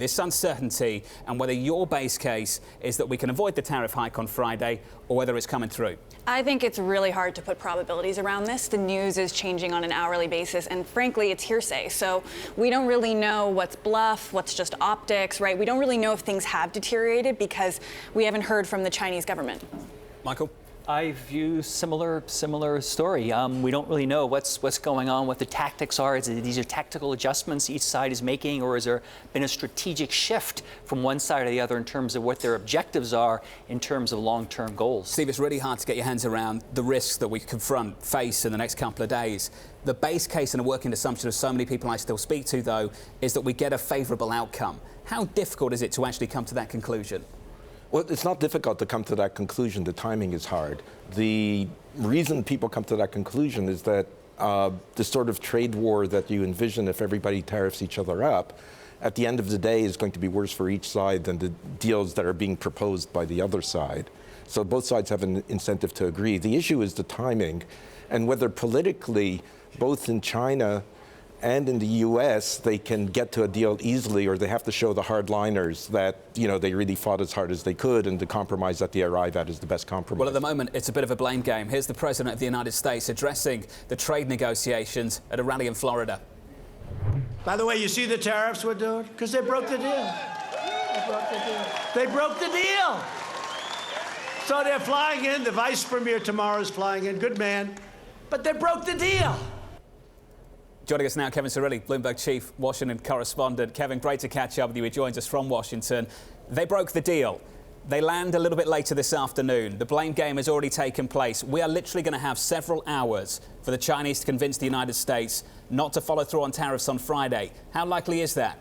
This uncertainty and whether your base case is that we can avoid the tariff hike on Friday or whether it's coming through. I think it's really hard to put probabilities around this. The news is changing on an hourly basis, and frankly, it's hearsay. So we don't really know what's bluff, what's just optics, right? We don't really know if things have deteriorated because we haven't heard from the Chinese government. Michael? I view similar story. We don't really know what's going on, what the tactics are. These are tactical adjustments each side is making, or has there been a strategic shift from one side or the other in terms of what their objectives are in terms of long-term goals? Steve, it's really hard to get your hands around the risks that we face in the next couple of days. The base case and a working assumption of so many people I still speak to, though, is that we get a favourable outcome. How difficult is it to actually come to that conclusion? Well, it's not difficult to come to that conclusion. The timing is hard. The reason people come to that conclusion is that the sort of trade war that you envision if everybody tariffs each other up, at the end of the day is going to be worse for each side than the deals that are being proposed by the other side. So both sides have an incentive to agree. The issue is the timing and whether politically, both in China and in the U.S., they can get to a deal easily, or they have to show the hardliners that, you know, they really fought as hard as they could, and the compromise that they arrive at is the best compromise. Well, at the moment, it's a bit of a blame game. Here's the President of the United States addressing the trade negotiations at a rally in Florida. By the way, you see the tariffs we're doing? Because they broke the deal. They broke the deal. So they're flying in. The Vice Premier tomorrow is flying in. Good man. But they broke the deal. Joining us now, Kevin Cirilli, Bloomberg Chief Washington Correspondent. Kevin, great to catch up with you. He joins us from Washington. They broke the deal. They land a little bit later this afternoon. The blame game has already taken place. We are literally going to have several hours for the Chinese to convince the United States not to follow through on tariffs on Friday. How likely is that?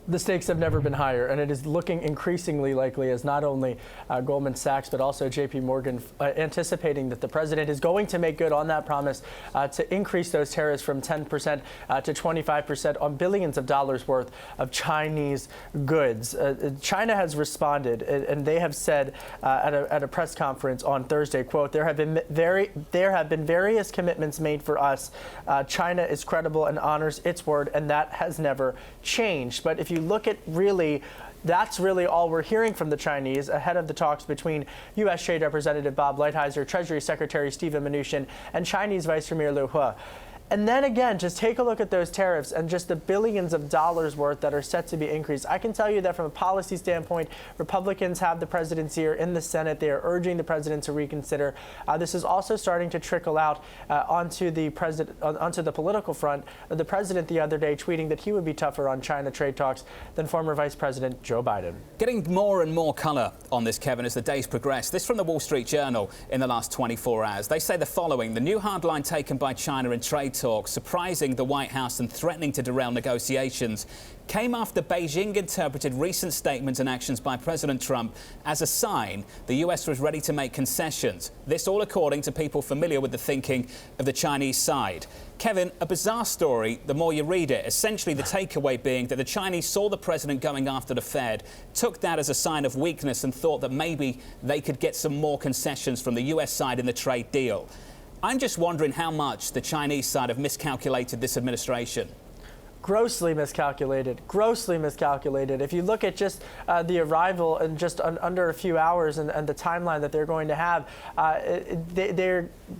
The stakes have never been higher, and it is looking increasingly likely as not only Goldman Sachs but also JPMorgan anticipating that the president is going to make good on that promise to increase those tariffs from 10% to 25% on billions of dollars worth of Chinese goods. China has responded, and they have said at a press conference on Thursday, quote, there have been various commitments made for us. China is credible and honors its word, and that has never changed. But if you look at that's really all we're hearing from the Chinese ahead of the talks between U.S. Trade Representative Bob Lighthizer, Treasury Secretary Steven Mnuchin, and Chinese Vice Premier Liu He. And then again, just take a look at those tariffs and just the billions of dollars worth that are set to be increased. I can tell you that from a policy standpoint, Republicans have the president's ear in the Senate. They are urging the president to reconsider. This is also starting to trickle out onto the political front. The president the other day tweeting that he would be tougher on China trade talks than former Vice President Joe Biden. Getting more and more colour on this, Kevin, as the days progress. This from the Wall Street Journal in the last 24 hours. They say the following: the new hard line taken by China in trade talks, surprising the White House and threatening to derail negotiations, came after Beijing interpreted recent statements and actions by President Trump as a sign the US was ready to make concessions. This all according to people familiar with the thinking of the Chinese side. Kevin, a bizarre story the more you read it. Essentially, the takeaway being that the Chinese saw the president going after the Fed, took that as a sign of weakness and thought that maybe they could get some more concessions from the US side in the trade deal. I'm just wondering how much the Chinese side have miscalculated this administration. Grossly miscalculated. If you look at just the arrival in just under a few hours and the timeline that they're going to have,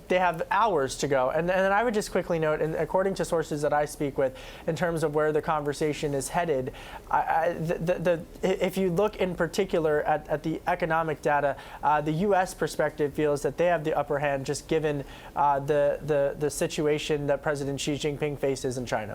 they have hours to go. And I would just quickly note, and according to sources that I speak with, in terms of where the conversation is headed, if you look in particular at the economic data, the U.S. perspective feels that they have the upper hand, just given the situation that President Xi Jinping faces in China.